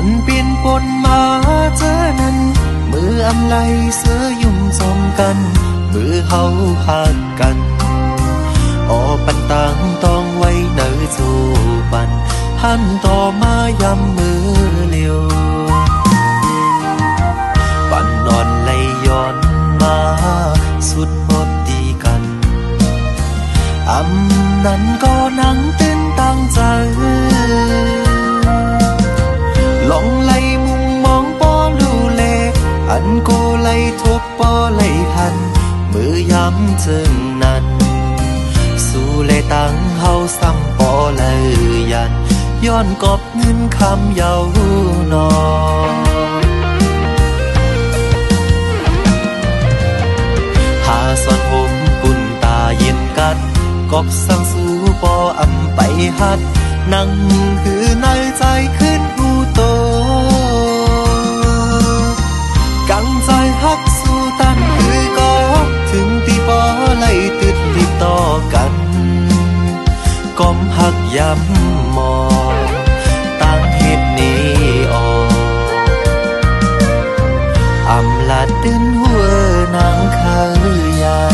นเปลี่ยนปนมาเจอนั้นมืออำไลเสือยุ่มจอมกันมือเฮาหักกันออปันตังต้องไว้เนื้อจูปันหันต่อมายำมือเลียวปันนอนไหลย้อนมาสุดหมดดีกันอำนั้นก็นั่งตื่นตั้งใจลองไล่มุมมองป้อลูเลอันโกไล่ทบป้อไล่หันมือย้ำจึงนั้นสู้เลยตั้งเฮาซ้ำป้อเลยยันย้อนกอบเงินคำเยาวนอหาสอนผมปุ่นตาเย็นกัดกอบสั่งสู้ป้ออำไปหัดนั่งหือในใจขึ้นหูโตกังใจฮักสู้ตันคือก็ถึงตีป้อไล่ติดติดต่อกันก้มหักย้ำมองตั้งเหตุนี้ออกอำลาดึนหัวนางขายาน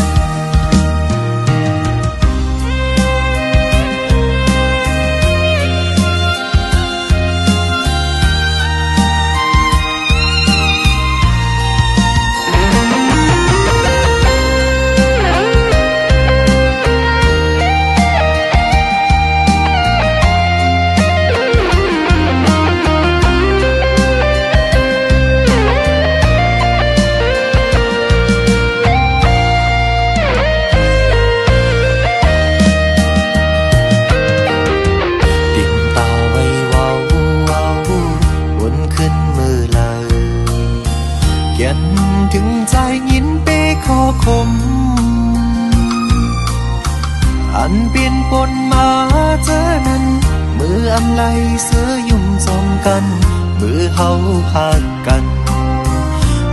ถึงใจยินเปขอคมอันเปลี่ยนปนมาเจอนั้นมืออำไลเสือยุ่มจอมกันมือเฮาหักกัน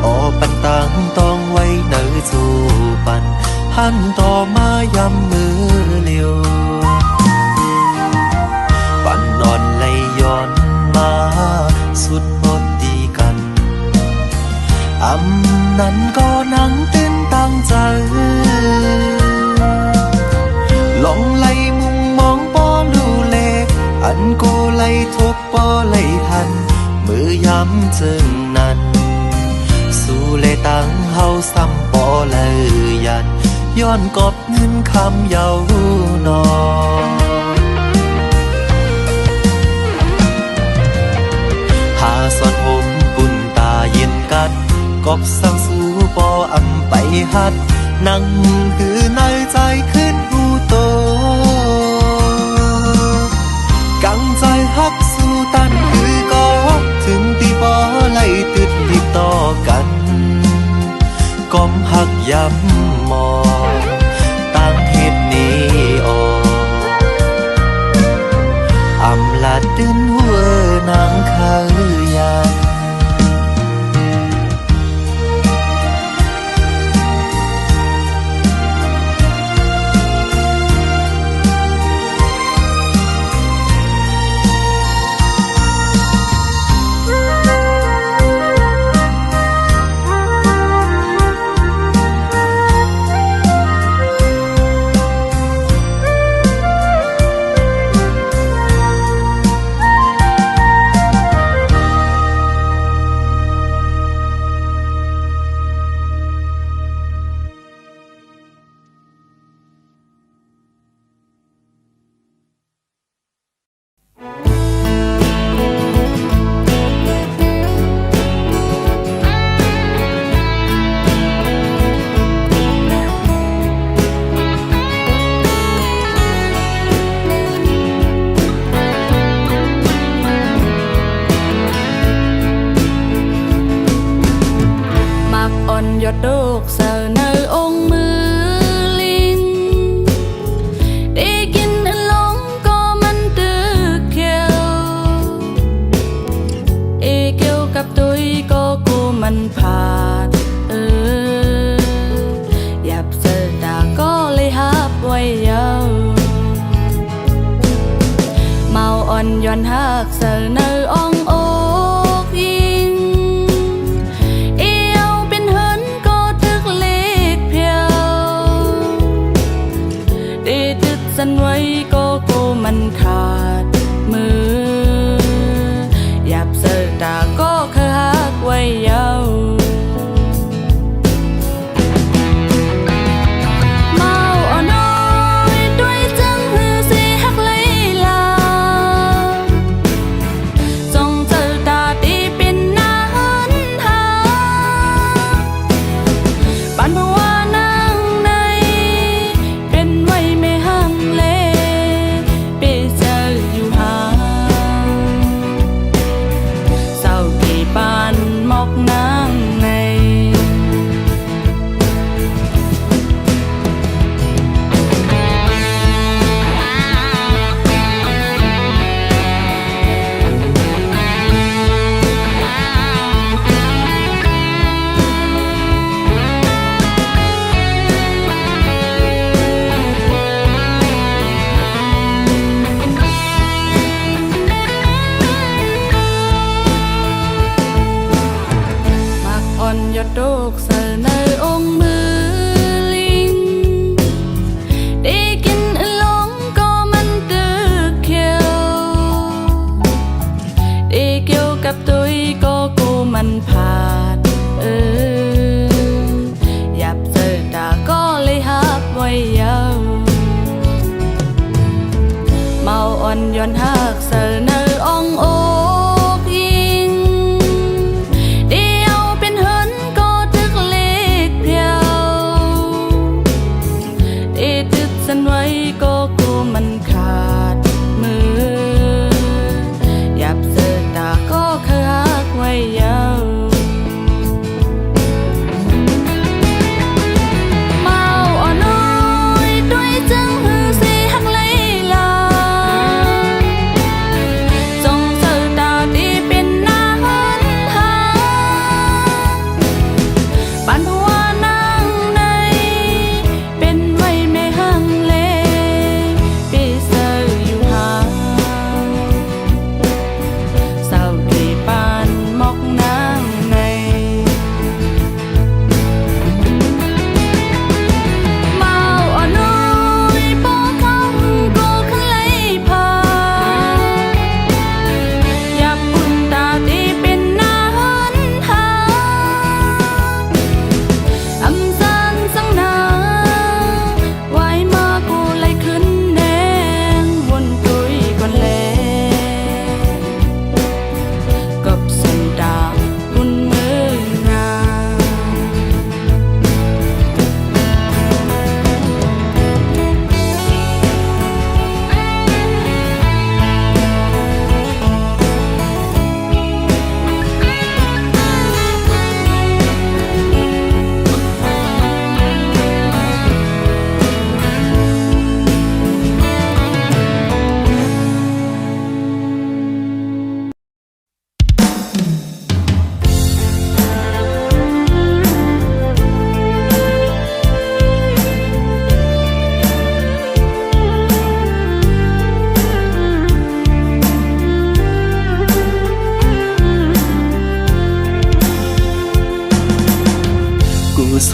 ออปันตังต้องไว้เนื้อจูปันหันต่อมายำมือเลียวปันนอนไหลย้อนมาสุดหมดดีกันอำนั้นก็นั่งตื่นตั้งใจลองไล่มุมมองป้อลูเลอันโกไล่ทบป้อไล่หันมือย้ำจึงนั้นสู้เลยตั้งเฮาซ้ำป้อเลยยันย้อนกอบเงินคำเยาวนอหาสอนผมปุ่นตาเย็นกัดกอบสั่งสู้ป้ออำไปหัดนั่งคือในใจขึ้นหูโตกังใจฮักสู้ตันคือก็ถึงตีป้อไล่ติดติดต่อกันก้มหักย้ำมองตั้งเหตุนี้ออกอำลาดึนหัวนางขายานยอดดอกเสาในองค์มือลิงได้กินอันหลงก็มันตึกเขียวเกี่ยวกับตุยก็กูมันผ่านหยับเสดาก็เลยฮับไว้ยาวเมาอ่อนย้อนหักเสาในองค์โอ giọt đục giờ nơi ôm mưa linh đi kinh lóng có mình tự kêu đi kêuกับtôiก็กูมันผ่านหยับเจอตาก็เลยหับไว้ยาวเมาอ่อนย้อนหักเสือเนื้ออ่องโอกยิงเดียวเป็นเหินก็ตึกเล็กเพียวดีตึกสันไว้ก็กูมันขาดมือหยับเสือตาก็เคยหักไว้ยาว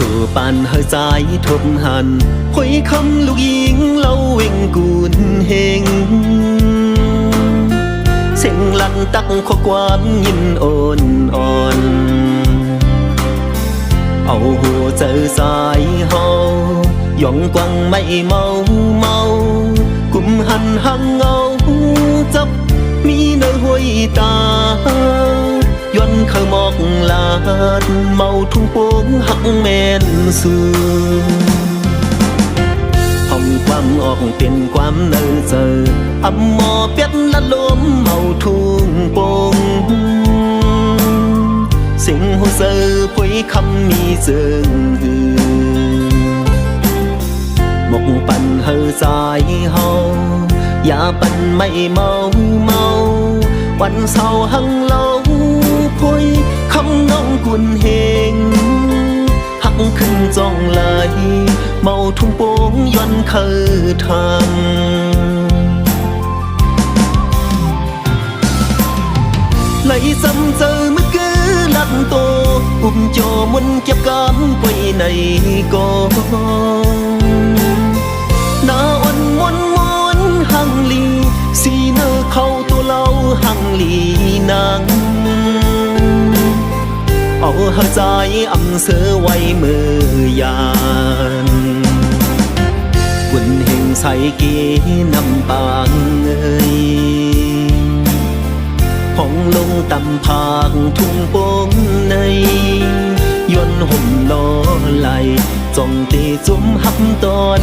สู่ปานเฮอใจทบหันพอยคำลูกยิงเล่าเว่งกูนเฮงเสียงลันตักข้อความยินอ่อนอ่อนเอาหัวใจสายเฮาย่องกวังไม่เมาเมากุมหันหังเงาจับมีเนื้อห้วยตาย้อนเข้ามอกลาดเมาทุ่งโป่งหักแม่นสูห้องความออกเป็นความเนื้อเจออำหมอเป็ดละลมเมาทุ่งโป่งสิ่งหัวเสือพวยคำมีเจิงหมกปั่นเฮอใจเฮาอย่าปั่นไม่เมาเมาวันเศร้าหังเล่าพวยคำน้องกุนเฮงหักขึ้นจ้องไหลเมาทุ่งโป่งย้อนเคยทำไหลซ้ำเจอเมื่อกี้ลัดโตอุ้มโจมุนเก็บกันไปในกองหน้าอ่อนมวนมวนหังลีสีเนื้อเข้าตัวเราหังลีนางเอาหัวใจอำเสือไว้มือยานบุญเฮงใส่กีน้ำปางเอ่ยห้องลงตำพางทุ่งโป่งในย้อนห่มล้อไหลจ้องตีจุ่มหับตอน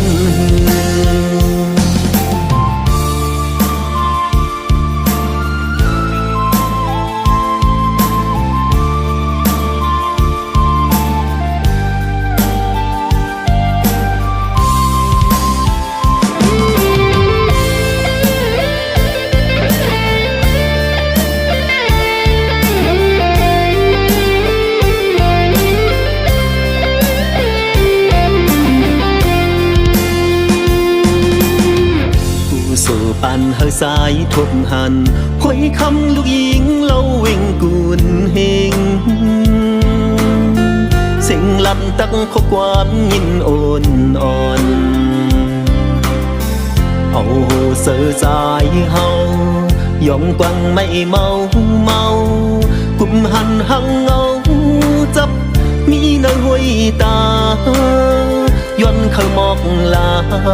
ปานเฮอสายทบหันพอยคำลูกยิงเล่าเว่งกูนเฮง นตักข้อความยินโอนอ่อนเอาเสือใจเฮายอมกวังไม่เมากุมหันหังเงาจับมีในห้วยตาย้อนเขาหมอกลา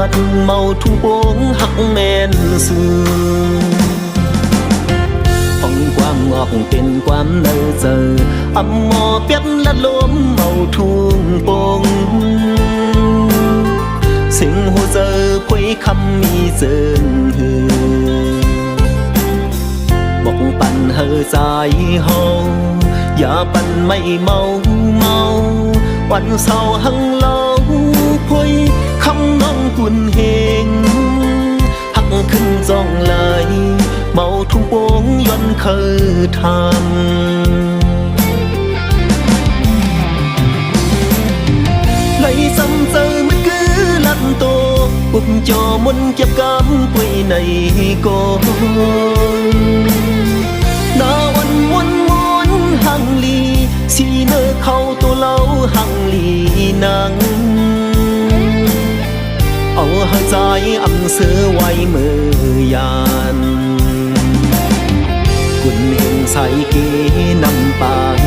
ดเมาทุ่งโป่งหักแม่นซื่อห้องความออกเป็นความเนื้อเจออำหมอเปียนละลมเมาทุ่งโป่งสิ่งหัวเจอคุยคำมีเจอหือบอกปันเฮอใจเฮาอย่าปันไม่เมาวันเศร้าหังเล่าพุยคำน้องกุนเฮงหักขึ้นจ้องเลยเมาทุ่งโป่งย้อนเคยทำเลยซ้ำเจอมันคือลันโตปุ่มจอมุนเก็บกำปุยในโกนาวันวนหังลีสีเนอเข้าตัวเล่าหังลีนังเอาหาใจอำเสือไว้เมื่อยานกุนเองใส่เกนำปาง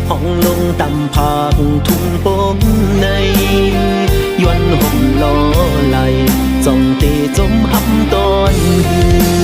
ห้องลงตำผากทุ่งโป่งในย้อนห่มล้อไหลจ้องเตจมหำตอนหือ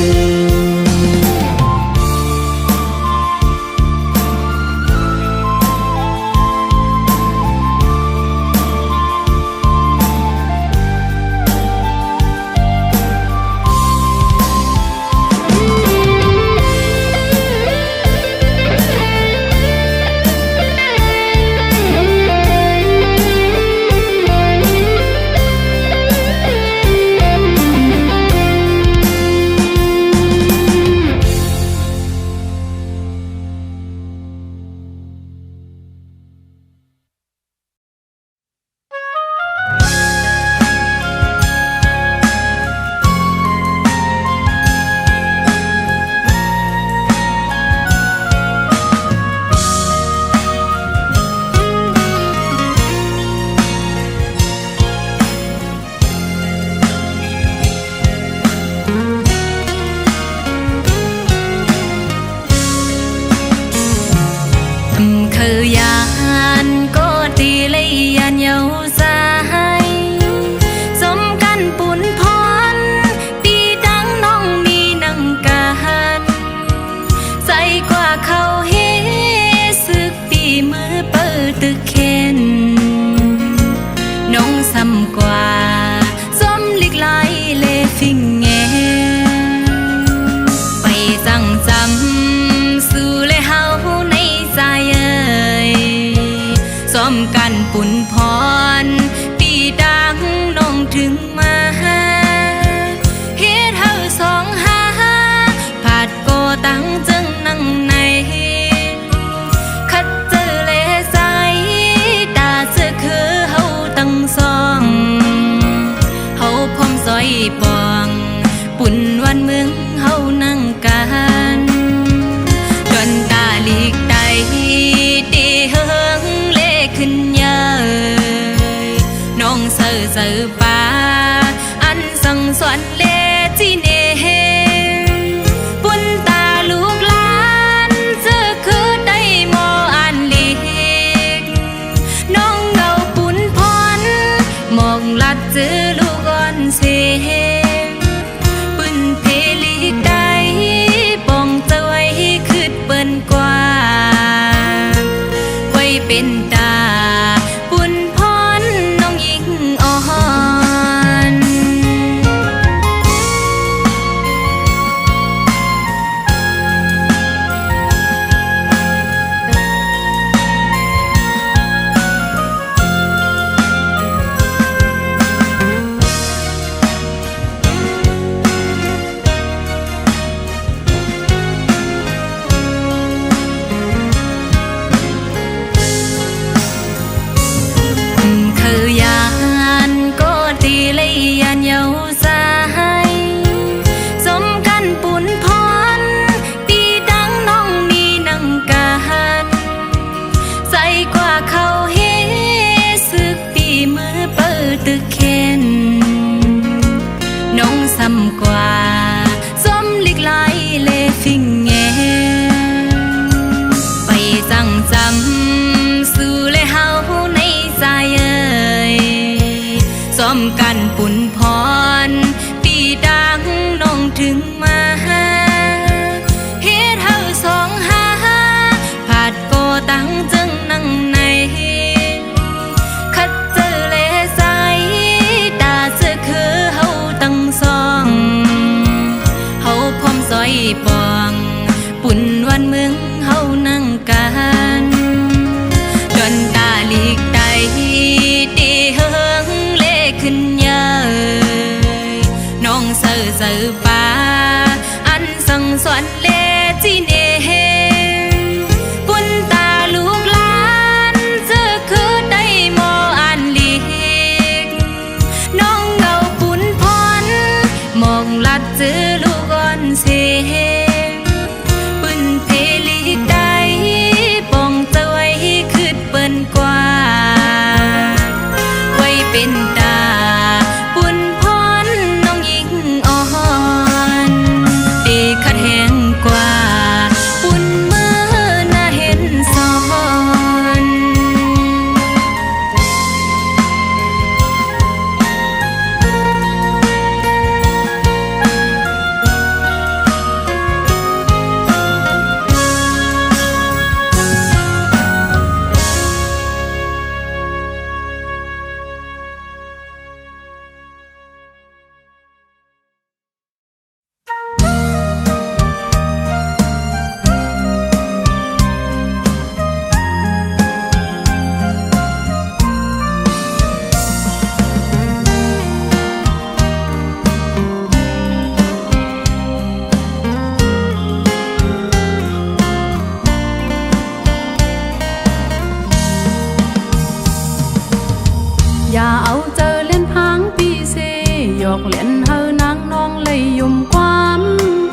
อกเล่นเฮอนางน้องเลยยุ่มความ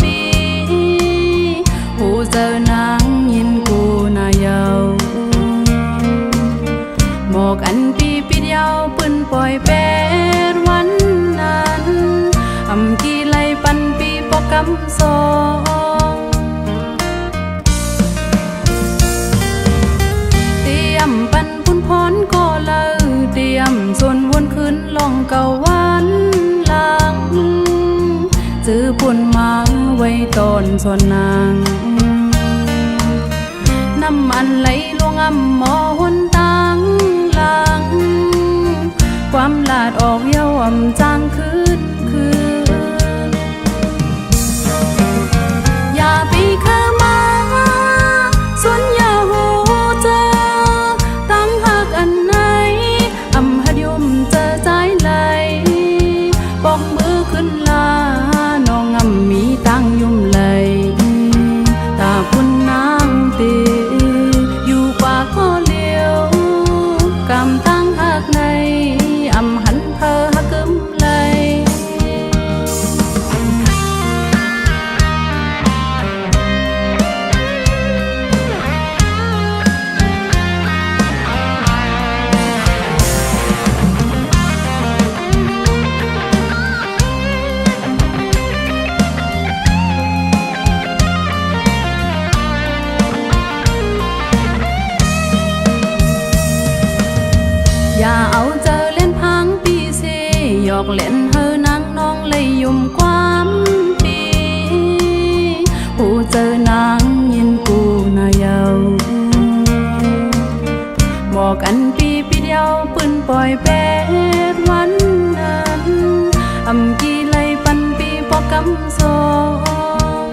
ปีผู้เจอนางยินกูนายาวบอกอันปีปีเดียวปืนปล่อยเป็ดวันนั้นอำกี่ไลปันปีปอกกำสองเตรียมปันพุ่นพรก็เลยเตรียมส่วนวนขึ้นลองเก่าวันหลังจื้อปุ่นมาไว้ตอนส่วนนางน้ำมันไหลลงอ่ำหมอหนตังหลังความลาดออกเย้าอ่ำจางคืนอย่าไปเข้ามาส่วนอย่าหูเจอตั้งหักอันไหนอ่ำหัดยุ่มเจอใจไหลปอกมือขึ้นลาน้องอ่ำมีตั้งยุ่มไหลตาคุณนางตีอยู่กว่าข้อเลี้ยวกำตั้งหักในอ่ำหันเพอหักกึมไหลอย่าเอาเจอเล่นพังปีเสหยอกเล่นเฮอนางน้องเลยยุ่มความปีผู้เจอนางยินกูนายาวบอกอันปีปีเดียวปืนปล่อยเป็ดวันนั้นอำกี่ไลปันปีปอกกำสอง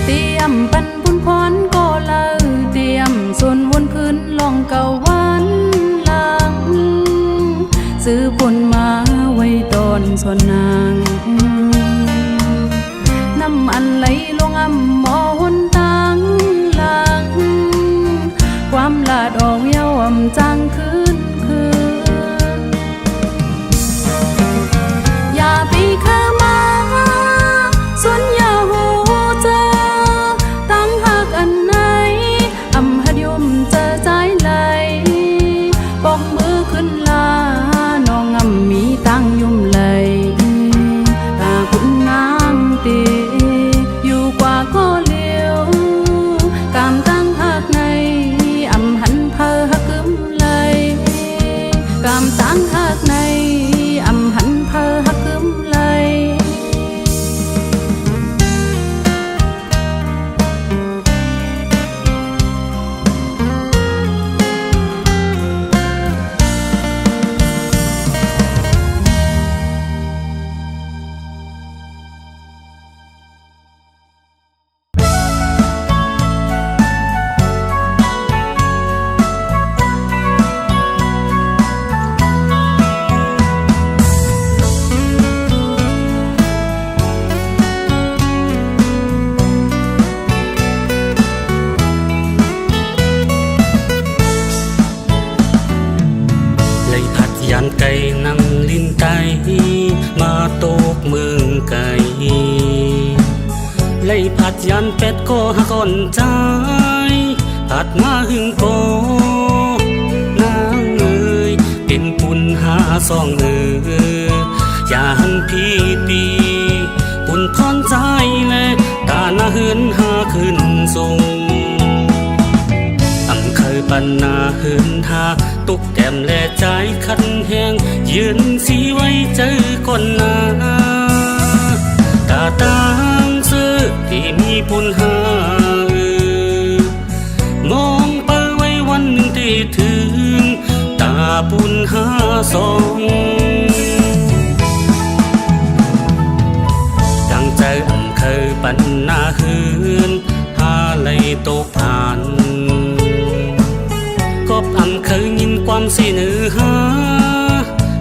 เตรียมปันพุ่นพรก็เลยเตรียมส่วนวนขึ้นลองเก่าวันหลังซื้อปุ่นมาไว้ตอนส่วนนางน้ำมันไหลลงอ่ำหมอหนตังหลังความลาดออกเย้าอ่ำจางคืนอย่าไปเข้ามาส่วนอย่าหูเจอตั้งหักอันไหนอ่ำหัดยุ่มเจอใจไหลปอกมือขึ้นลาน้องอ่ำมีตั้งยุ่มไหลตาคุณนางตีอยู่กว่าข้อเลี้ยวกามตั้งหักในอ่ำหันเพอหักกึมไหลกามตั้งหักในอ่ำหันเพอหักกึมไหลยานไก่นั่งลิ้นไก่มาตกเมืองไก่ไล่ผัดยานเป็ดก็หักอ่อนใจผัดมาหึงโกนางเอ๋ยเป็นปุ่นหาซองอย่าหันพี่ปีปุ่นพรใจแลตาหน้าเหินหาขึ้นสูงเคยปันนาเหินทาตุกแก้มและใจคันแหงยืนสีไว้เจอคนหน้าตาตางซื้อที่มีปุ่นหามองไปไว้วันหนึ่งที่ถึงตาปุ่นหาสองดังใจเคยปันนาเหินหาไหลตกผ่านกบเคยยินความสิเนื้อหา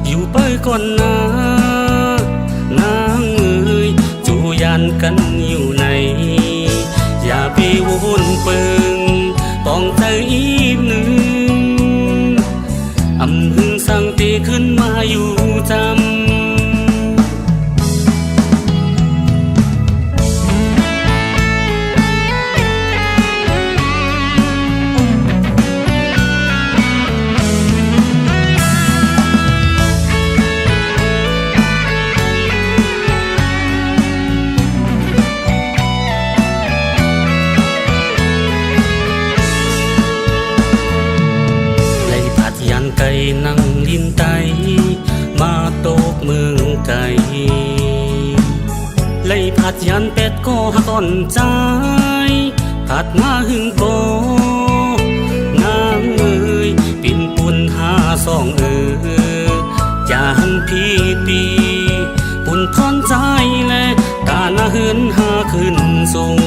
อยู่ไปก่อนนางเอ๋ยจูยันกันอยู่ในอย่าไปวนเปิงปองใจอีกหนึ่งหึงสั่ง อยู่จำไก่นั่งลินไตมาโตกเมืองไก่ไล่ผัดยันเป็ดก็หักอ่อนใจผัดมาหึงโกนางเอ้ยปิ่นปุ่นหาซองจางพี่ปีปุ่นทอนใจแลกาหน้าเหินหาขึ้นสูง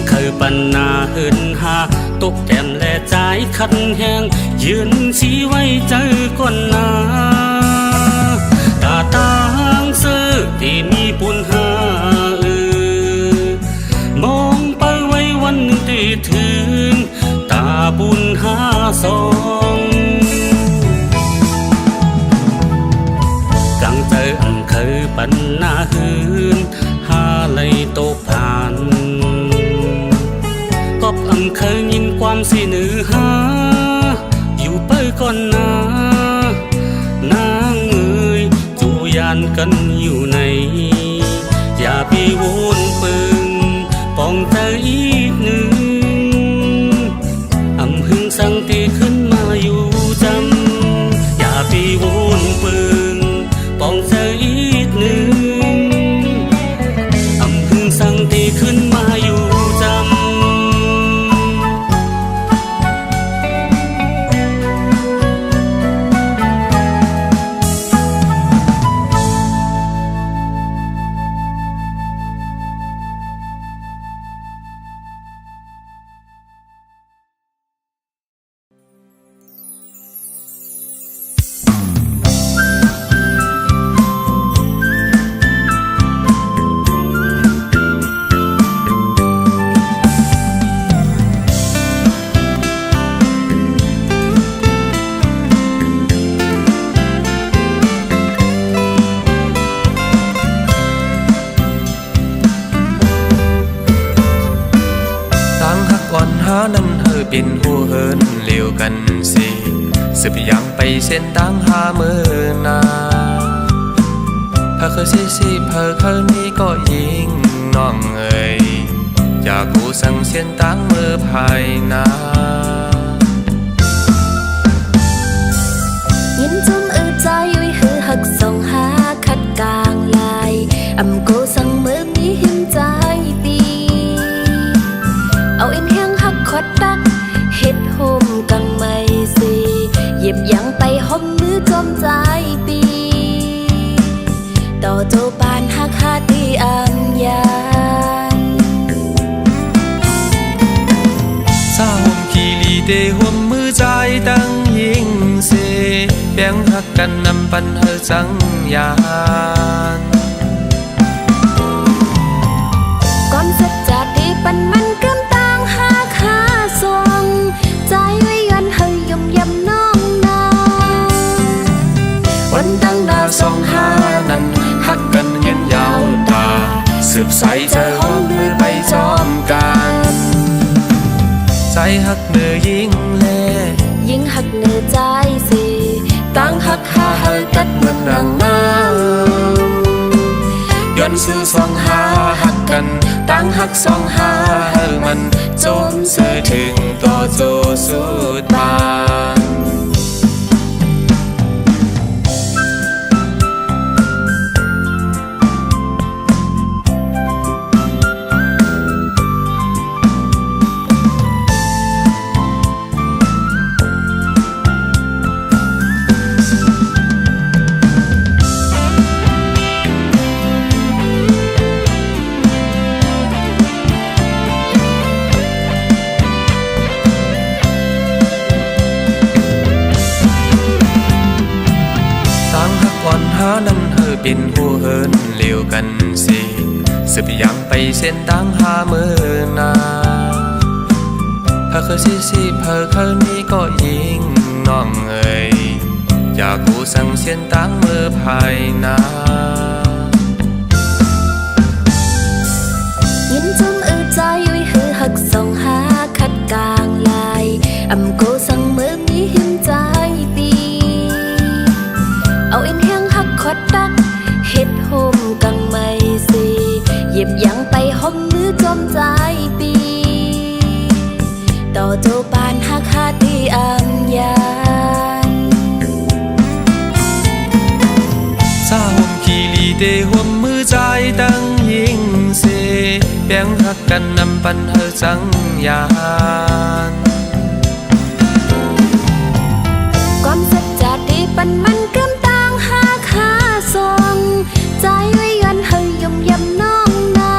เคยปันนาเหินหาตกแก้มและใจคันแห้งยืนชี้ไว้เจอก่อนนาตาตางซื้อที่มีปุ่นหามองไปไว้วันหนึ่งที่ถึงตาบุญหาสองกังเจอเคยปันนาเหินหาเลยตกผ่านกบเคยยินความสิหนือหาอยู่ไปก่อนนานางเอ้ยจูยานกันอยู่ในอย่าไปวนปึงป้องเธออีกหนึ่งหึงสั่งตีขึ้นมาอยู่จำอย่าไปวนปึงป้องเธออีกหนึ่งหึงสั่งตีขึ้นมาอยู่จำนั้นเธอเป็นหัวเหินเลี้ยวกันสิสืบยังไปเส้นตั้งหาเมื่อนาถ้าเคยสิเพอเคยนี้ก็ยิงน้องเอ๋ยอยากกูสั่งเส้นตั้งเมื่อภายนายินจมใจวิหือหักส่งหาคัดกลางลายโกสั่งเมื่อมีหิมใจปีเอาอินเฮียงหักขดตักเฮ็ดโฮมกังไม่สิเหยียบยังไปห้องมือจมใจปีต่อโจปานหักหาตีอังยานซาหมขีลีเตห่วมมือใจตั้งยิงเสแบ่งหักกันนำปันเฮอจังยานก่อนสัจจะที่ปันมันเกิมต่างหาขาทรงใจไว้ยันเฮยยมยำน้องนาวันดังดาสองหานั้นหักกันเงินยาวตาสืบใสเจอห้องมือไปจอมกันใจหักเนื้อยิ่งเล่ยิ่งหักเนื้อใจสิตั้งหักหาเฮยกัดเหมือนดังน้ำย้อนซื้อสองหาหักกันตั้งหักสองหาเฮยมันจมเสื่อถึงต่อโจสุดบานนั้นเธอเป็นหัวเหินเลี้ยวกันสิสืบยังไปเส้นตั้งหาเมื่อนาถ้าเคยสิเพอเคยนี้ก็ยิงน้องเอ๋ย อย่ากูสั่งเสียนตั้งมือภายนายินจมใจวิหือหักส่องหาคัดกลางลายโกสั่งมือมีหิมใจปีเอาเอ็นแห้งหักขอดตักเฮ็ดโฮมกังไม่สีหยิบยังไปห้องมือจมใจปีต่อโจปานหักหาที่ยานซาหมคีรีเดห่วมมือใจตั้งยิงเสแบ่งหักกันนำปันเฮอจังยานความสัจจะที่ปันมันเกิมต่างหาคาทรงใจไว้ยันเฮยยมยำน้องนา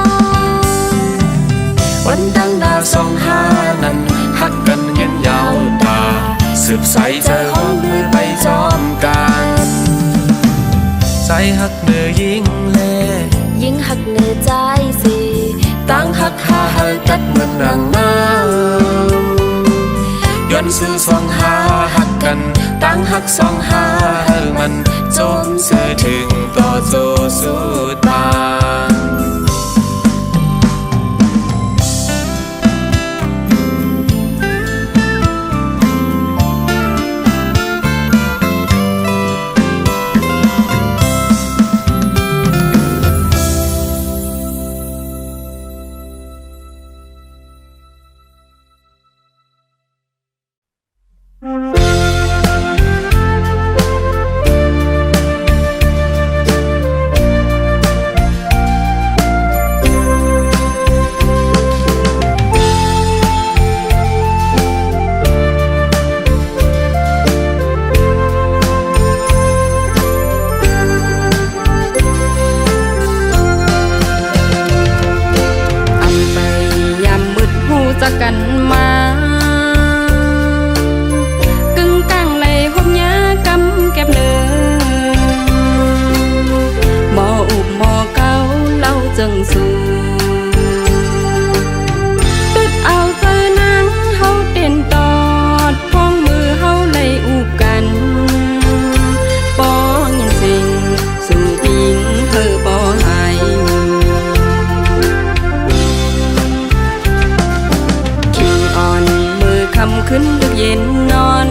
วันตั้งดาสองหานั้นหักกันเย็นยาวตาสืบใสเจอห้องมือไปจอมกันใจหักเนื้อยิ่งเล่ยิ่งหักเนื้อใจสิตั้งหักหาเฮอกัดเหมือนนางน้ำย้อนซื้อสองหาหักกันตั้งหักสองหาเฮอมันจมเสือถึงต่อโจสุดบานกันมากึ่งกลางไหลหอมยากำแก็บเนื้อหมออุบหมอเก่าเล่าจังสูตึดเอาเจอนังเฮาเต้นตอดพ้องมือเฮาไหลอุบกันป้อยินสิ่งสู่ปิงเธอบ่หายขึ้นดึกเย็นนอน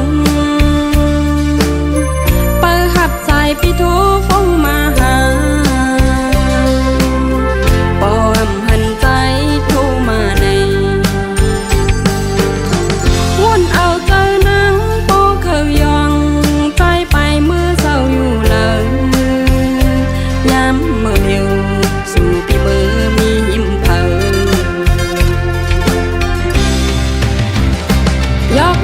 เปิดหับสายพี่โทรฟ้องมาหาปอมหันใจโทรมาในวนเอาเจอนังโปเคยยองใจไปเมื่อเศร้าอยู่เลยย้ำเมื่อเดียวสู่พี่มือมียิ้มเผยหยอก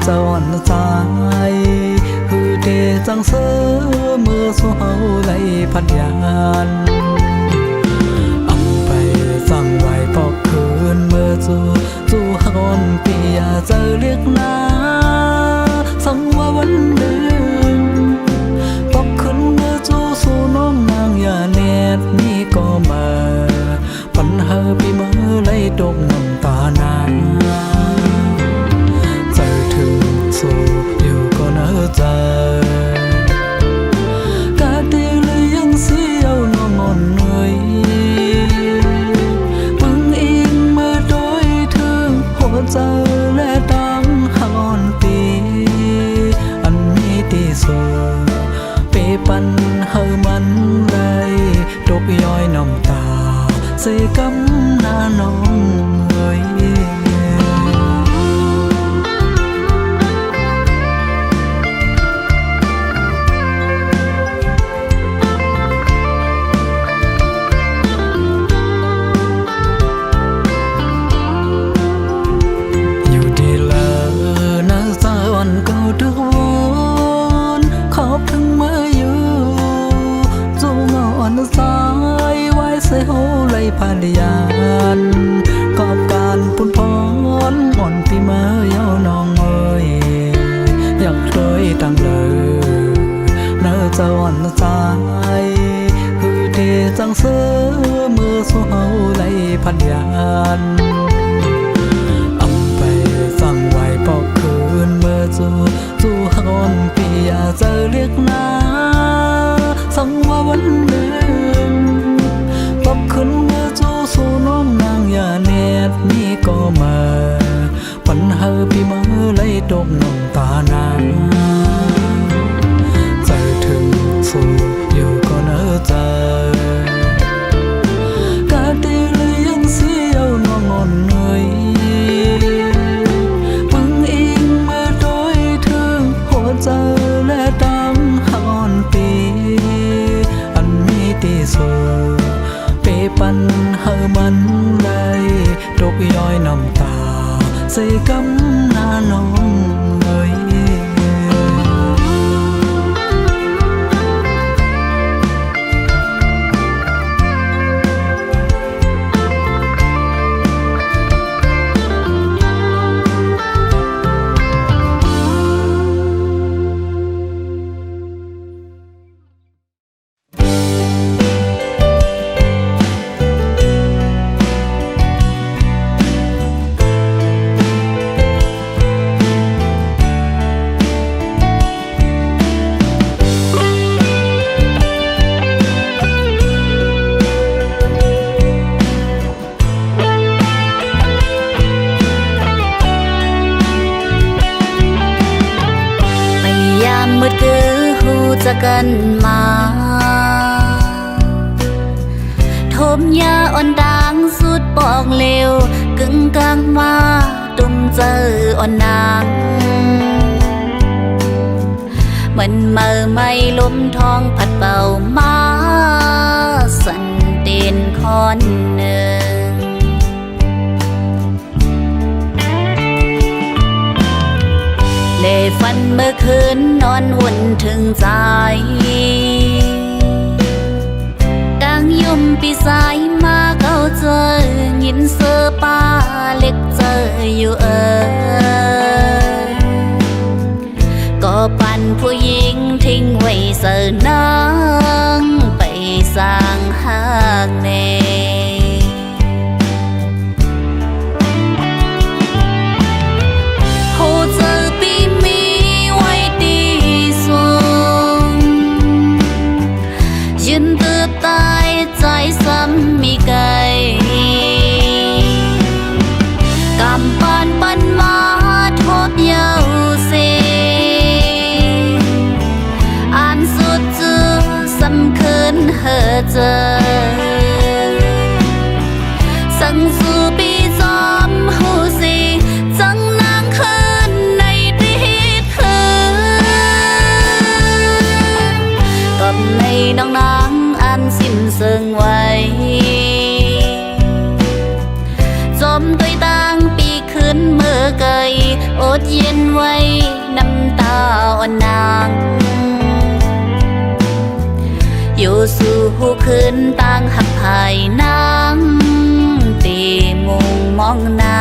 จะอ่อนใจคือเดจังเสือเมื่อสู้เฮาไหลพัดยานอำไปสั่งไว้ปอกคืนเมื่อจู่ฮอนปียาเจอเรียกนาสังว่าวันเดิมปอกคืนเมื่อจู่สู้น้องนางอย่าเน็ดนี่ก็มาปัญหาปีเมื่อไหลตกน้ำตานางใจถึงสู้อยู่ก็เนอใจกาดีเลยยังเสียวน้องอ่อนเหนื่อยมึงเองเมื่อโดยถึงหัวใจและดังหอนปีอันมีที่สุดเปปันเฮามันเลยตกย้อยน้ำตาเสกำหน้าน้องเอ้ยอยู่ดีเลยนะสาวันเก่าทุกวันขอบถึงเมื่ออยู่จูงอ่อนสายไว้ใส่หูไหลผ่านยานขอบการปุ่นพรอ่อนปีเมื่อยาวน้องเอ้ยอยากเคยตั้งเลยเนื้อจะอ่อนใจคือเดจังเสือเมื่อสู้เฮาไหลผ่านยานอำไปสั่งไว้ปอกคืนเมื่อจู่ฮอนปียาเจอเรียกนาสังว่าวันเดิมปอกคืนเมื่อจู่สู้น้องนางอย่าเน็ดนี่ก็มาปัญหาปีเมื่อไหลตกน้ำตานางใจถึงสู้อยู่ก็เนอใจกาดีเลยยังเสียวน้องอ่อนเหนื่อยมึงเองเมื่อโดยถึงหัวใจและดังหอนปีอันมีที่สุดเปปันเฮามันเลยตกย้อยน้ำตาใส่กำหน้าน้องเอ้ยมืดกือหูจะกันมาทมยาอ่อนดังสุดปองเลวกึ่งกลางมาตุ่มเจออ่อนนางเหมือนเมื่อไม่ลมทองพัดเป่ามาสันเตียนคอนหนึ่งเลฝันเมื่อคืนนอนวุ่นถึงใจดังยุ่มปีสายมาเข้าเจอยินเสือป้าเล็กเจออยู่ก็ปั่นผู้หญิงทิ้งไว้เสือนางไปสร้างหากเนมีไก่กำปั้นปั้นมาทบเยาเสอ่านสุดจือสำคืนเฮอเจอสังสู่ปีจอมหูสีจังนางคืนในติดคืนกับในน้องนางอันสิ้นเซิงไว้จมด้วยตั้งปีขึ้นเมื่อไกลโอ ดเย็นไว้น้ำตาอ่อนนางอยู่สู่หูคืนต่างหักภายนางตีมุงมองหน้า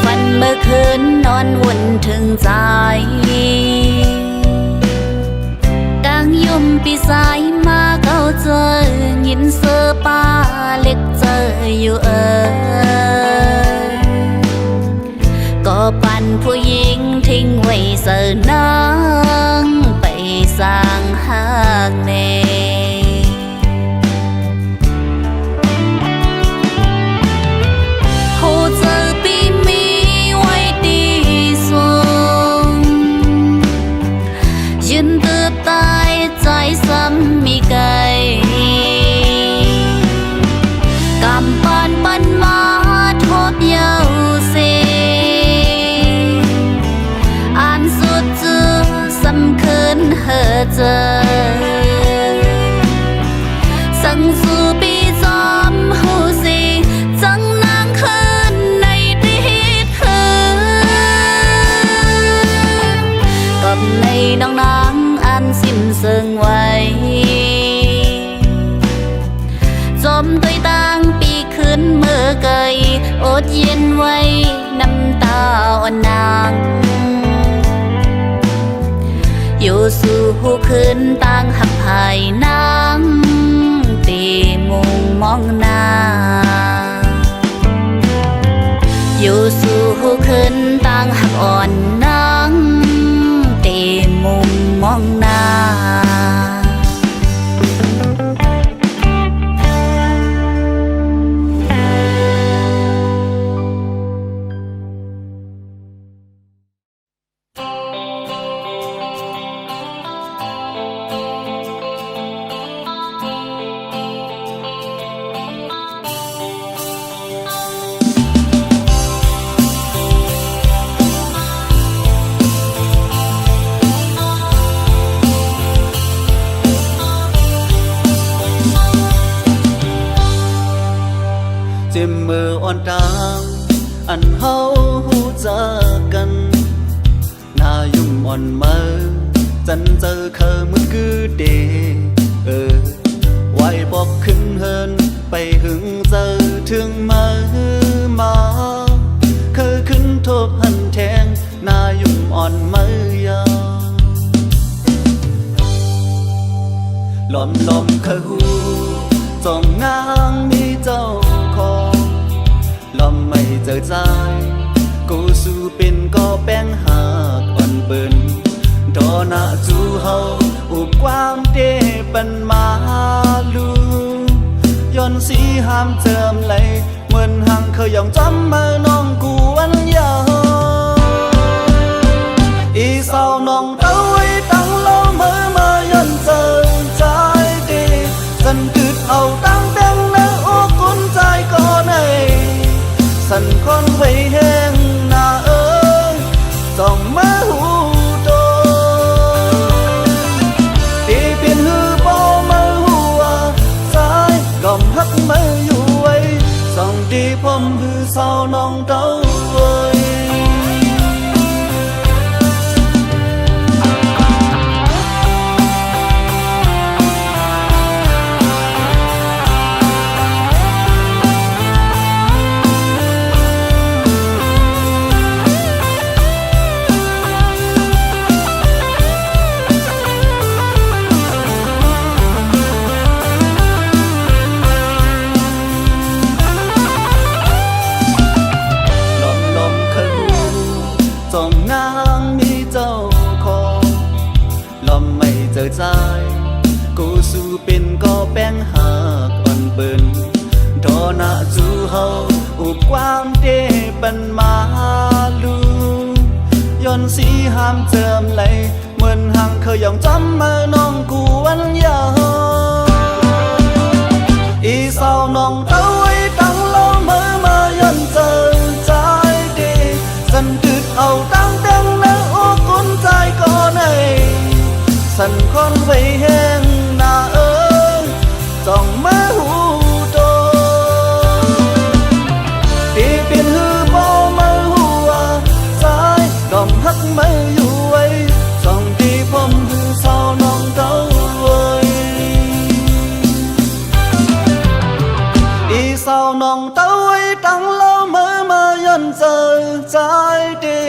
ฝันเมื่อคืนนอนวุ่นถึงใจกลางยุ่มปีสายมาเก้าเจอยินเสือป้าเล็กเจออยู่ก็ปั่นผู้หญิงทิ้งไว้เสือนางไปสร้างหากเนมีไก่กำปั้นปั้นมาทบเยาเสอ่านสุดเจอสำคืนเฮอเจอสังสู่ปีจอมหูสิจังนางคืนในดิดคืนกับในน้องนางอันสิ้นเสิงไว้จมด้วยต่างปีขึ้นเมื่อไกลอดเย็นไว้น้ำตาอ่อนนางอยู่สู่หูคืนต่างหักภายนางตีมุงมองหน้าอยู่สู่หูคืนต่างหักอ่อนนางตีมุงมองหน้าเจ็บมืออ่อนตางอันเฮาหูจักกันหน้ายุ่มอ่อนมือจันเจอเคยมือคือเดไว้บอกขึ้นเฮินไปหึงเจอถึงมือมาเคยขึ้นทบหันแทงหน้ายุ่มอ่อนมือยาลมเคยหูจ้องนางมีเจ้าลมไม่เจอใจกูสู้เป็นก็แป้งหักอ่อนเปิ้นดอนาจูเฮาอุบความเดปันมาลูย้อนสีห้ามเจิมไหลเหมือนหังเคยย่องจำมาน้องกูวันยาวอีสาวน้องเต้าไว้ตั้งโลมือมาย้อนเจอใจดีสันกึดเอาตั้งแป้งเนื้อโอ้กุนใจก็ในสันคนไว้แห้งหน้าจ้องมาหูโตตีเปลี่ยนหือบ่มาหัวซ้ายกล่อมหักมาอยู่ไว้ส่องดีผมหือสาวน้องเต้า นสีห้ามเจิมเลยเหมือนห่างเคยยังจำมาน้องกูวันยาอีสาวน้องเต้าไว้ตั้งเล่ามายันเจอใจดีสันตึดเอาตั้งแต่งนะโอ้กุนใจก่อนไอสันคอนไว้แห้งหน้าจ้องมาหูโตตีเป็นหือบ่มาหัวสายดอมฮักมาอยู่ไว้ส่องที่ผมหือสาวน้องเต้าไว้อีสาวน้องเต้าไว้ตั้งเล่ามายันเจอใจดี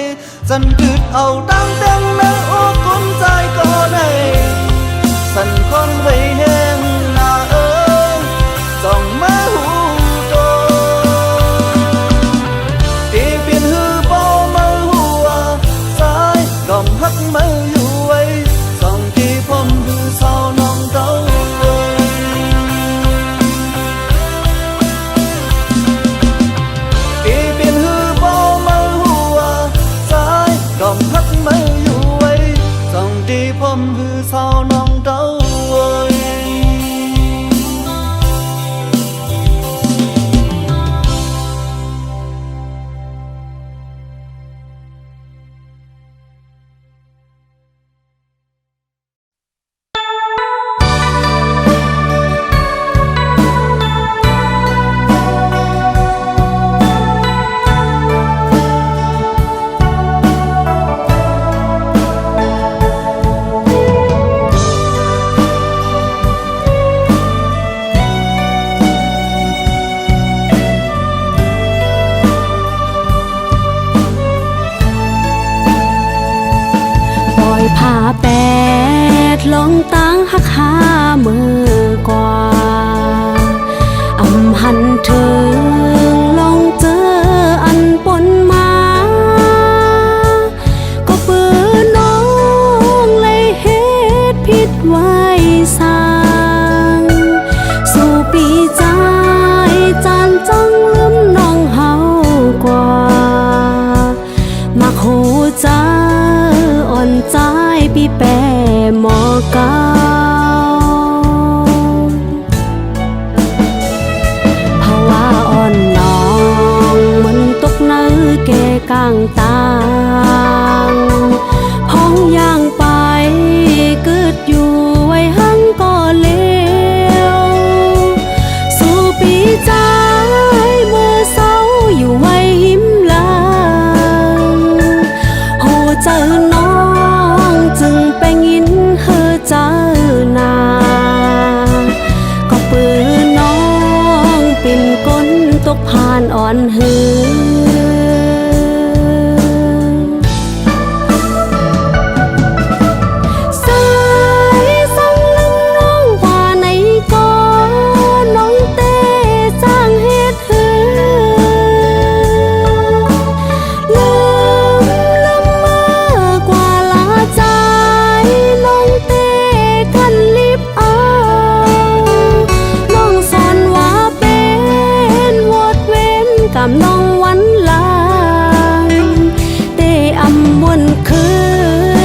สันตึดเอาตั้งแต่งนะโอ้กุนใจก่อนไอสันคอนไว้แห้งหน้าจ้องมาหูโตตีเป็นหือบ่มาหัวสายดอมฮักมาอยู่ไว้ส่องที่ผมหือสาวน้องเต้าไว้ตีเป็นหือบ่มาหัวสายดอมฮักมาอยู่ไว้ส่องที่ผมหือสาวน้องเต้าไว้ ผ้าแปดลงตั้งหักหามือกว่าอำหันถึงลองเจออันปนมาก็ปืนน้องเลยเฮ็ดผิดไว้สร้างสู่ปีใจจานจังลืมน้องเฮากว่ามาคู่ใจอ่อนใจปีแปหมอเก่าภาวะอ่อนน้องมันตกเนื้อแก่กลางตางพ้องย่างไปเกิดอยู่ไว้หังก็เลวสู่ปีใจเมื่อเศร้าอยู่ไว้หิมหลังโหเจอน้องจึงแปงอินเฮอเจอหนาก็ปืนน้องเป็นก้นตกผ่านอ่อนหือสายสังลืมน้องว่าในก่อนน้องเต้สร้างเฮ็ดหือลืมละเมอกว่าลาใจน้องเต้กันลิบเอาน้องสอนว่าเป็นวดเว้นกับน้องวันหลังเต้อำมวนคื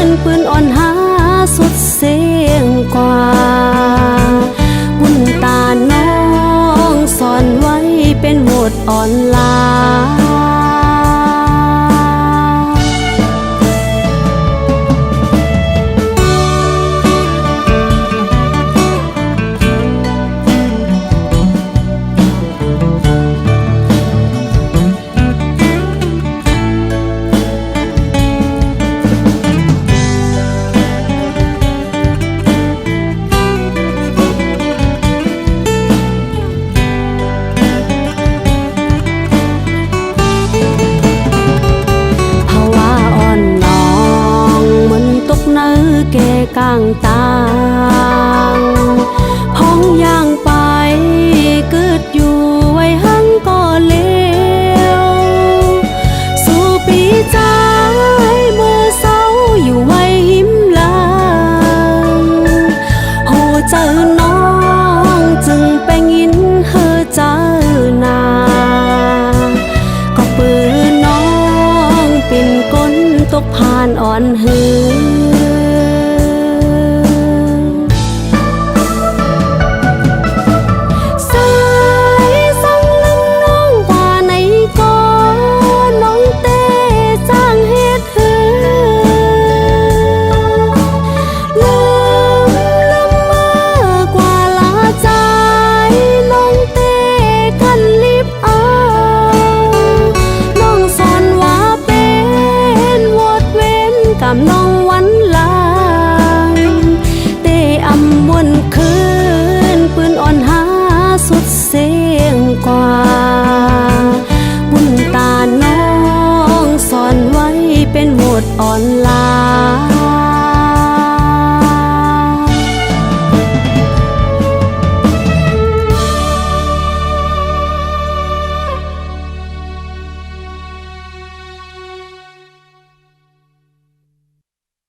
นปืนอ่อนหาสุดเสียงกว่าบุญตาน้องสอนไว้เป็นโหดอ่อนลาภาวะอ่อนน้องมันตกเนื้อแก่กลางตางพ้องย่างไปเกิดอยู่ไว้หังก็เลวสู่ปีใจเมื่อเศร้าอยู่ไว้หิมหลังโหเจอน้องจึงแปงอินเฮอเจอหนาก็ปืนน้องเป็นก้นตกผ่าน านอ่อนหือสายสั่งลึงน้องกว่าในก่อน้องเต้สร้างเฮ็ดหือลืมเมื่อกว่าลาใจน้องเต้กันลิบเอาน้องสอนว่าเป็นวดเว้นกับน้องวันหลังเต้อำวนคืนปืนอ่อนหาสุดเสียงกว่าบุญตาน้องสอนไว้เป็นโหมดอ่อนลา